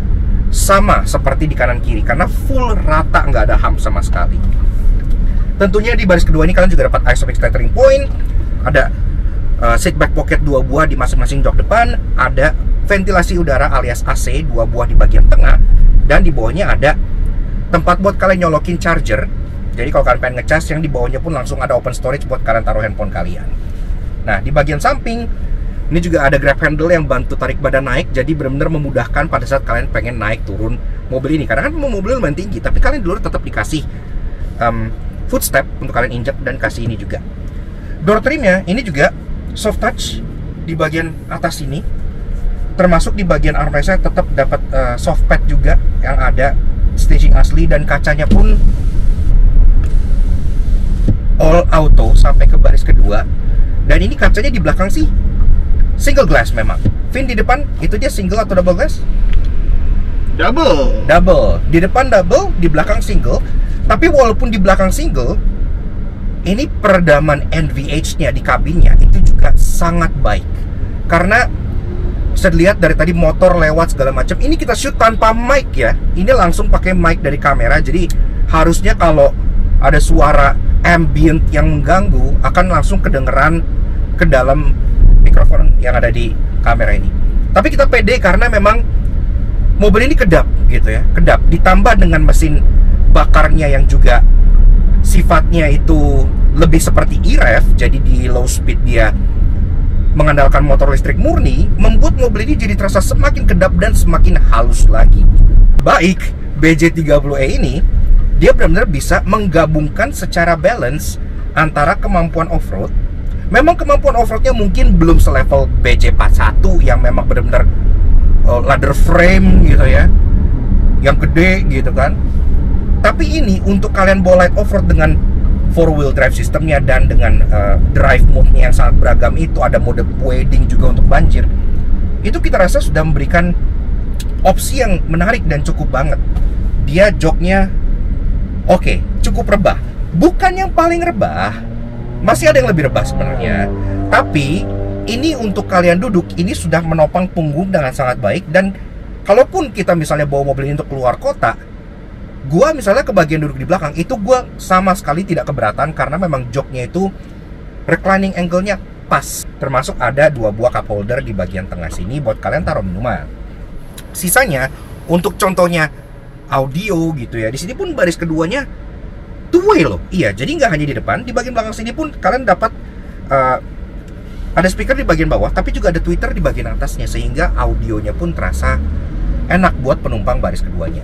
sama seperti di kanan kiri, karena full rata, nggak ada hump sama sekali. Tentunya di baris kedua ini kalian juga dapat isofix tethering point, ada seat back pocket 2 buah di masing-masing jok depan, ada ventilasi udara alias AC 2 buah di bagian tengah, dan di bawahnya ada tempat buat kalian nyolokin charger. Jadi kalau kalian pengen ngecas, yang di bawahnya pun langsung ada open storage buat kalian taruh handphone kalian. Nah, di bagian samping ini juga ada grab handle yang bantu tarik badan naik, jadi benar-benar memudahkan pada saat kalian pengen naik turun mobil ini. Karena kan mobil lumayan tinggi, tapi kalian di luar tetap dikasih footstep untuk kalian injak, dan kasih ini juga. Door trimnya ini juga soft touch di bagian atas ini, termasuk di bagian armrestnya tetap dapat soft pad juga yang ada stitching asli, dan kacanya pun all auto sampai ke baris kedua. Dan ini kacanya di belakang sih single glass memang. Vin, di depan itu dia single atau double glass?
Double.
Double. Di depan double, di belakang single. Tapi walaupun di belakang single, ini peredaman NVH-nya di kabinnya itu juga sangat baik. Karena bisa dilihat dari tadi motor lewat segala macam. Ini kita shoot tanpa mic ya. Ini langsung pakai mic dari kamera. Jadi harusnya kalau ada suara ambient yang mengganggu akan langsung kedengeran ke dalam mikrofon yang ada di kamera ini. Tapi kita pede karena memang mobil ini kedap gitu ya, kedap. Ditambah dengan mesin bakarnya yang juga sifatnya itu lebih seperti e-rev, jadi di low speed dia mengandalkan motor listrik murni, membuat mobil ini jadi terasa semakin kedap dan semakin halus lagi. Baik, BJ30E ini dia benar-benar bisa menggabungkan secara balance antara kemampuan off-road. Memang kemampuan off-roadnya mungkin belum selevel BJ41 yang memang benar-benar ladder frame gitu ya, yang gede gitu kan. Tapi ini untuk kalian bawa light off-road dengan 4-wheel drive sistemnya, dan dengan drive mode-nya yang sangat beragam itu, ada mode wedding juga untuk banjir. Itu kita rasa sudah memberikan opsi yang menarik dan cukup banget. Dia joknya oke, cukup rebah. Bukan yang paling rebah, masih ada yang lebih rebah sebenarnya. Tapi ini untuk kalian duduk, ini sudah menopang punggung dengan sangat baik. Dan kalaupun kita misalnya bawa mobil ini untuk keluar kota, gua misalnya ke bagian duduk di belakang, itu gua sama sekali tidak keberatan, karena memang joknya itu reclining angle-nya pas. Termasuk ada 2 buah cup holder di bagian tengah sini buat kalian taruh minuman. Sisanya untuk contohnya audio gitu ya. Di sini pun baris keduanya two-way loh. Iya, jadi nggak hanya di depan, di bagian belakang sini pun kalian dapat ada speaker di bagian bawah, tapi juga ada tweeter di bagian atasnya, sehingga audionya pun terasa enak buat penumpang baris keduanya.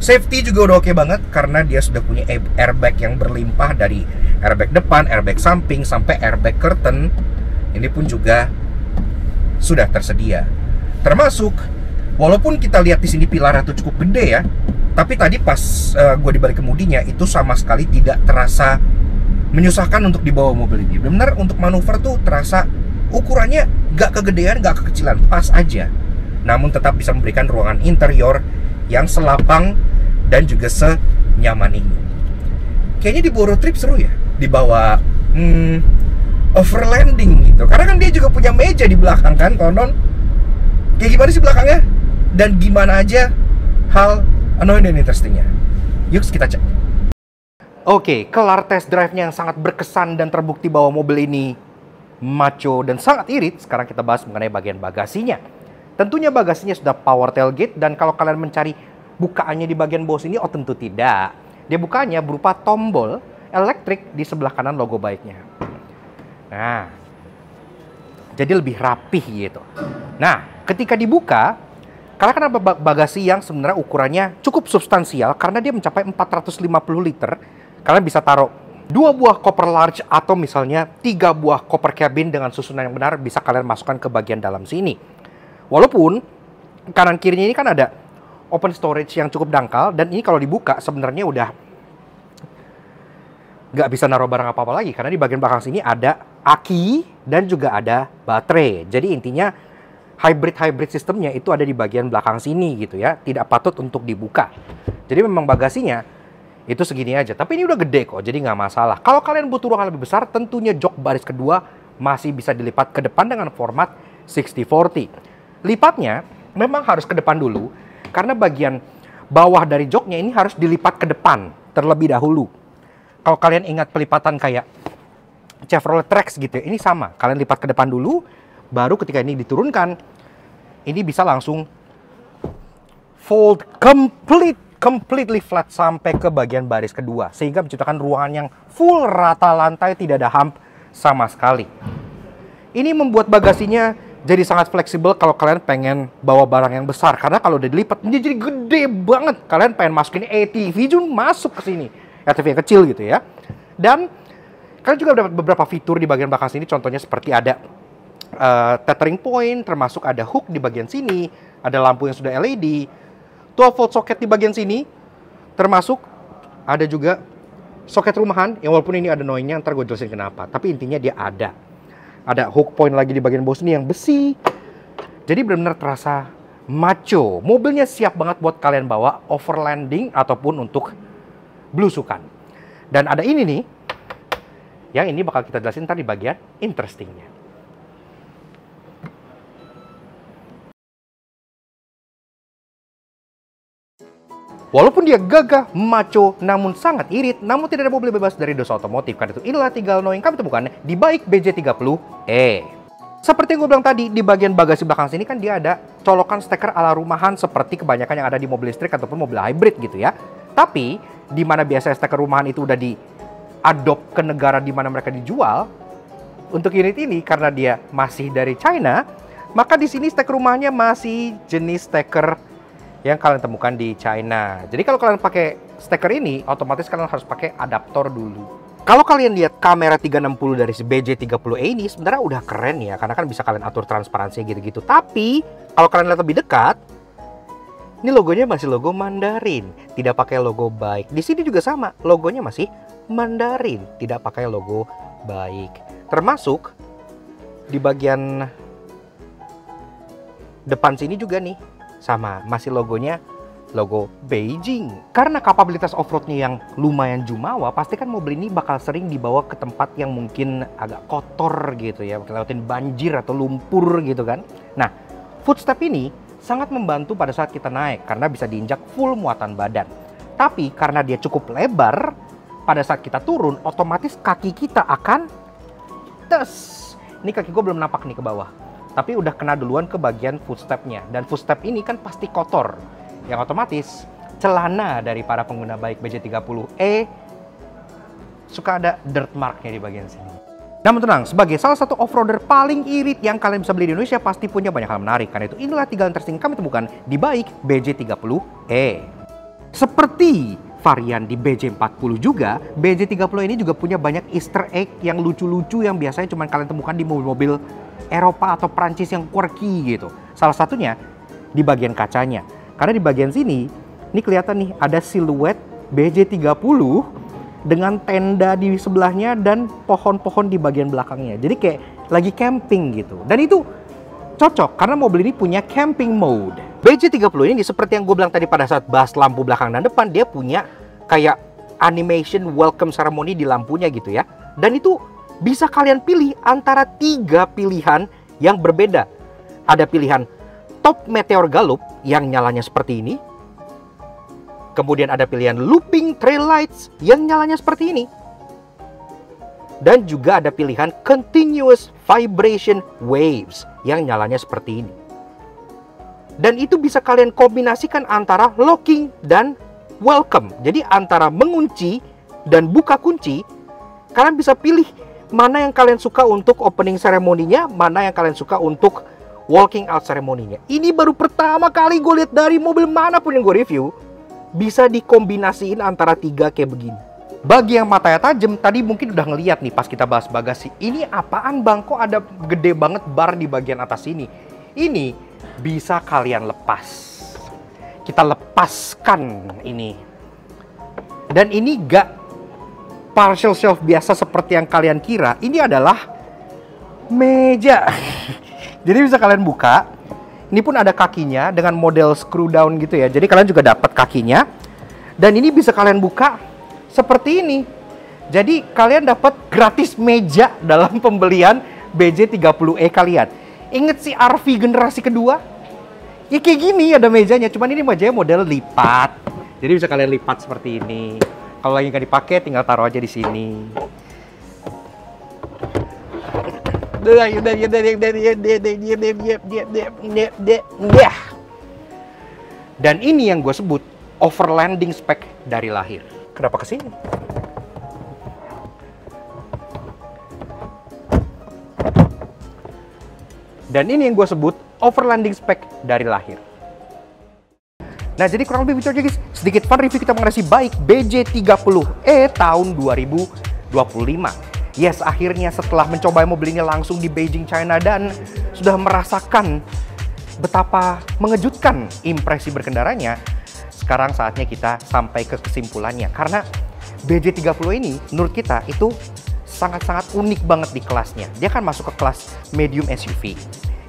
Safety juga udah oke banget, karena dia sudah punya airbag yang berlimpah, dari airbag depan, airbag samping, sampai airbag curtain. Ini pun juga sudah tersedia. Termasuk, walaupun kita lihat di sini pilarnya tuh cukup gede ya, tapi tadi pas gue di balik kemudinya, itu sama sekali tidak terasa menyusahkan untuk dibawa mobil ini. Benar, untuk manuver tuh terasa ukurannya gak kegedean, gak kekecilan, pas aja. Namun tetap bisa memberikan ruangan interior yang selapang dan juga senyaman ini. Kayaknya di road trip seru ya, dibawa overlanding gitu. Karena kan dia juga punya meja di belakang kan, konon. Kayak gimana sih belakangnya? Dan gimana aja hal annoying dan interestingnya. Yuk kita cek. Oke, kelar test drive-nya yang sangat berkesan dan terbukti bahwa mobil ini maco dan sangat irit. Sekarang kita bahas mengenai bagian bagasinya. Tentunya bagasinya sudah power tailgate, dan kalau kalian mencari bukaannya di bagian bawah sini, oh tentu tidak. Dia bukanya berupa tombol elektrik di sebelah kanan logo baiknya. Nah, jadi lebih rapih gitu. Nah, ketika dibuka, kalian kan ada bagasi yang sebenarnya ukurannya cukup substansial, karena dia mencapai 450 liter. Kalian bisa taruh 2 buah koper large, atau misalnya 3 buah koper cabin dengan susunan yang benar, bisa kalian masukkan ke bagian dalam sini. Walaupun kanan kirinya ini kan ada open storage yang cukup dangkal, dan ini kalau dibuka sebenarnya udah nggak bisa naruh barang apa-apa lagi, karena di bagian belakang sini ada aki dan juga ada baterai. Jadi intinya hybrid sistemnya itu ada di bagian belakang sini gitu ya, tidak patut untuk dibuka. Jadi memang bagasinya itu segini aja, tapi ini udah gede kok, jadi nggak masalah. Kalau kalian butuh ruangan lebih besar, tentunya jok baris kedua masih bisa dilipat ke depan dengan format 60/40. Lipatnya memang harus ke depan dulu, karena bagian bawah dari joknya ini harus dilipat ke depan terlebih dahulu. Kalau kalian ingat pelipatan kayak Chevrolet Trax gitu ya, ini sama. Kalian lipat ke depan dulu, baru ketika ini diturunkan, ini bisa langsung fold completely flat sampai ke bagian baris kedua, sehingga menciptakan ruangan yang full rata lantai, tidak ada hump sama sekali. Ini membuat bagasinya jadi sangat fleksibel kalau kalian pengen bawa barang yang besar, karena kalau udah dilipat ini jadi gede banget. Kalian pengen masukin ATV juga masuk ke sini, ATV yang kecil gitu ya. Dan kalian juga dapat beberapa fitur di bagian belakang sini, contohnya seperti ada tethering point, termasuk ada hook di bagian sini, ada lampu yang sudah LED, 12 volt soket di bagian sini, termasuk ada juga soket rumahan, yang walaupun ini ada noise-nya, ntar gue jelasin kenapa. Tapi intinya dia ada. Ada hook point lagi di bagian bawah sini yang besi. Jadi benar-benar terasa maco. Mobilnya siap banget buat kalian bawa overlanding ataupun untuk belusukan. Dan ada ini nih, yang ini bakal kita jelasin ntar di bagian interestingnya. Walaupun dia gagah, maco, namun sangat irit, namun tidak ada mobil bebas dari dosa otomotif. Karena itu inilah 3 hal yang kami temukan di Bike BJ30E. Seperti yang gue bilang tadi, di bagian bagasi belakang sini kan dia ada colokan steker ala rumahan seperti kebanyakan yang ada di mobil listrik ataupun mobil hybrid gitu ya. Tapi, di mana biasanya steker rumahan itu udah di-adopt ke negara di mana mereka dijual, untuk unit ini karena dia masih dari China, maka di sini steker rumahnya masih jenis steker yang kalian temukan di China. Jadi kalau kalian pakai steker ini, otomatis kalian harus pakai adaptor dulu. Kalau kalian lihat kamera 360 dari si BJ30E ini, sebenarnya udah keren ya, karena kan bisa kalian atur transparansinya gitu-gitu. Tapi kalau kalian lihat lebih dekat, ini logonya masih logo Mandarin, tidak pakai logo Bike. Di sini juga sama, logonya masih Mandarin, tidak pakai logo baik. Termasuk di bagian depan sini juga nih, sama, masih logonya logo Beijing. Karena kapabilitas off-roadnya yang lumayan jumawa, pasti kan mobil ini bakal sering dibawa ke tempat yang mungkin agak kotor gitu ya, lewatin banjir atau lumpur gitu kan. Nah, footstep ini sangat membantu pada saat kita naik karena bisa diinjak full muatan badan. Tapi karena dia cukup lebar, pada saat kita turun, otomatis kaki kita akan ini kaki gue belum napak nih ke bawah, tapi udah kena duluan ke bagian footstepnya. Dan footstep ini kan pasti kotor, yang otomatis celana dari para pengguna baik BJ30E suka ada dirt marknya di bagian sini. Namun tenang, sebagai salah satu off-roader paling irit yang kalian bisa beli di Indonesia, pasti punya banyak hal menarik. Karena itu inilah 3 hal interesting kami temukan di baik BJ30E. Seperti varian di BJ40 juga, BJ30 ini juga punya banyak easter egg yang lucu-lucu yang biasanya cuma kalian temukan di mobil-mobil Eropa atau Prancis yang quirky gitu. Salah satunya di bagian kacanya. Karena di bagian sini, ini kelihatan nih ada siluet BJ30 dengan tenda di sebelahnya dan pohon-pohon di bagian belakangnya. Jadi kayak lagi camping gitu. Dan itu cocok karena mobil ini punya camping mode. BJ30 ini seperti yang gue bilang tadi pada saat bahas lampu belakang dan depan, dia punya kayak animation welcome ceremony di lampunya gitu ya. Dan itu bisa kalian pilih antara 3 pilihan yang berbeda. Ada pilihan top meteor gallup yang nyalanya seperti ini. Kemudian ada pilihan looping trail lights yang nyalanya seperti ini. Dan juga ada pilihan continuous vibration waves yang nyalanya seperti ini. Dan itu bisa kalian kombinasikan antara locking dan welcome. Jadi antara mengunci dan buka kunci, kalian bisa pilih mana yang kalian suka untuk opening ceremony-nya, mana yang kalian suka untuk walking out ceremony-nya. Ini baru pertama kali gue lihat dari mobil manapun yang gue review, bisa dikombinasiin antara 3 kayak begini. Bagi yang matanya tajam, tadi mungkin udah ngeliat nih pas kita bahas bagasi. Ini apaan bang? Kok ada gede banget bar di bagian atas ini? Ini bisa kalian lepas. Kita lepaskan ini. Dan ini gak partial shelf biasa seperti yang kalian kira. Ini adalah meja. Jadi bisa kalian buka. Ini pun ada kakinya dengan model screw down gitu ya. Jadi kalian juga dapat kakinya. Dan ini bisa kalian buka seperti ini. Jadi kalian dapat gratis meja dalam pembelian BJ30E kalian. Ingat si RV generasi kedua? Ya kayak gini ada mejanya, cuman ini mejanya model lipat. Jadi bisa kalian lipat seperti ini. Kalau lagi nggak dipakai tinggal taruh aja di sini. Dan ini yang gue sebut overlanding spec dari lahir. Kenapa kesini? Dan ini yang gue sebut overlanding spec dari lahir. Nah, jadi kurang lebih itu aja guys. Sedikit fun review kita mengenai si baik BJ30E tahun 2025. Yes, akhirnya setelah mencoba mobil ini langsung di Beijing, China, dan sudah merasakan betapa mengejutkan impresi berkendaranya, sekarang saatnya kita sampai ke kesimpulannya. Karena BJ30 ini menurut kita itu sangat-sangat unik banget di kelasnya. Dia kan masuk ke kelas medium SUV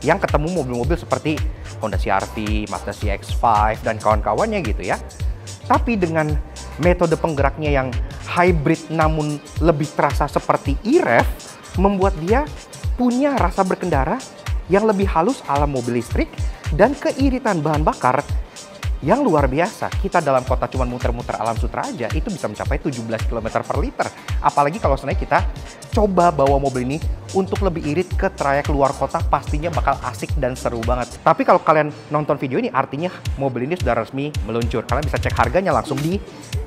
yang ketemu mobil-mobil seperti Honda CR-V, Mazda CX-5 dan kawan-kawannya gitu ya. Tapi dengan metode penggeraknya yang hybrid namun lebih terasa seperti e-rev, membuat dia punya rasa berkendara yang lebih halus ala mobil listrik dan keiritan bahan bakar yang luar biasa. Kita dalam kota cuma muter-muter alam sutra aja itu bisa mencapai 17 km per liter. Apalagi kalau sebenarnya kita coba bawa mobil ini untuk lebih irit ke trayek luar kota, pastinya bakal asik dan seru banget. Tapi kalau kalian nonton video ini artinya mobil ini sudah resmi meluncur. Kalian bisa cek harganya langsung di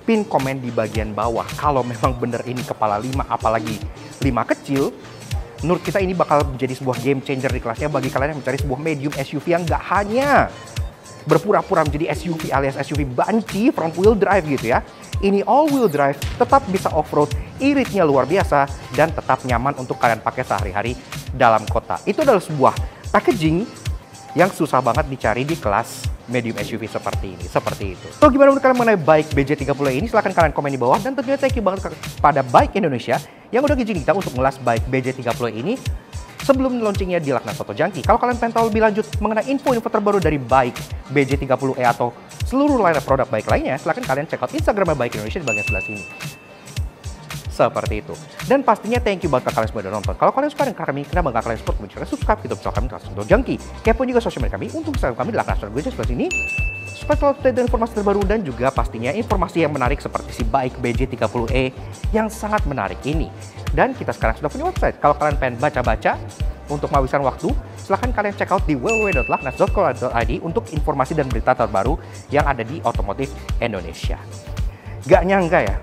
pin komen di bagian bawah. Kalau memang bener ini kepala 5 apalagi 5 kecil, menurut kita ini bakal menjadi sebuah game changer di kelasnya bagi kalian yang mencari sebuah medium SUV yang gak hanya berpura-pura menjadi SUV alias SUV banci front wheel drive gitu ya. Ini all wheel drive, tetap bisa off-road, iritnya luar biasa, dan tetap nyaman untuk kalian pakai sehari-hari dalam kota. Itu adalah sebuah packaging yang susah banget dicari di kelas medium SUV seperti ini, seperti itu. So, gimana menurut kalian mengenai bike BJ30e ini? Silahkan kalian komen di bawah. Dan tentunya thank you banget kepada Bike Indonesia yang udah ngizinin kita untuk ngelas bike BJ30e ini sebelum launchingnya di Laknas Auto Junkie. Kalau kalian pengen tahu lebih lanjut mengenai info-info terbaru dari bike BJ30e atau seluruh line produk bike lainnya, silahkan kalian check out Instagramnya Bike Indonesia di bagian sebelah sini. Seperti itu. Dan pastinya thank you buat kalian semua udah nonton. Kalau kalian suka dengan kami, kenapa nggak kalian support, kemudian subscribe YouTube channel kami Laknas Auto Junkie. Kepoin juga sosial media kami untuk Instagram kami di Laknas Auto Junkie sebelah sini. Supaya selalu update dengan informasi terbaru dan juga pastinya informasi yang menarik seperti si bike BJ30e yang sangat menarik ini. Dan kita sekarang sudah punya website. Kalau kalian pengen baca-baca untuk menghabiskan waktu, silahkan kalian check out di www.laknas.co.id untuk informasi dan berita terbaru yang ada di otomotif Indonesia. Gak nyangka ya,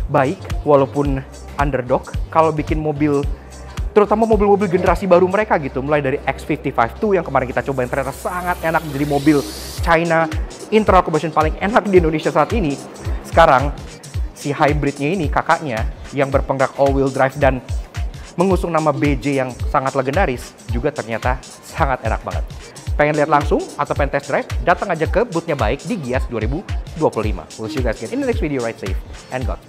baik walaupun underdog, kalau bikin mobil, terutama mobil-mobil generasi baru mereka gitu, mulai dari X55 yang kemarin kita cobain ternyata sangat enak menjadi mobil China internal combustion paling enak di Indonesia saat ini. Sekarang si hybridnya ini, kakaknya yang berpenggerak all-wheel drive dan mengusung nama BJ yang sangat legendaris, juga ternyata sangat enak banget. Pengen lihat langsung atau pengen test drive? Datang aja ke booth-nya Baik di Gias 2025. We'll see you guys again in the next video. Ride safe and God.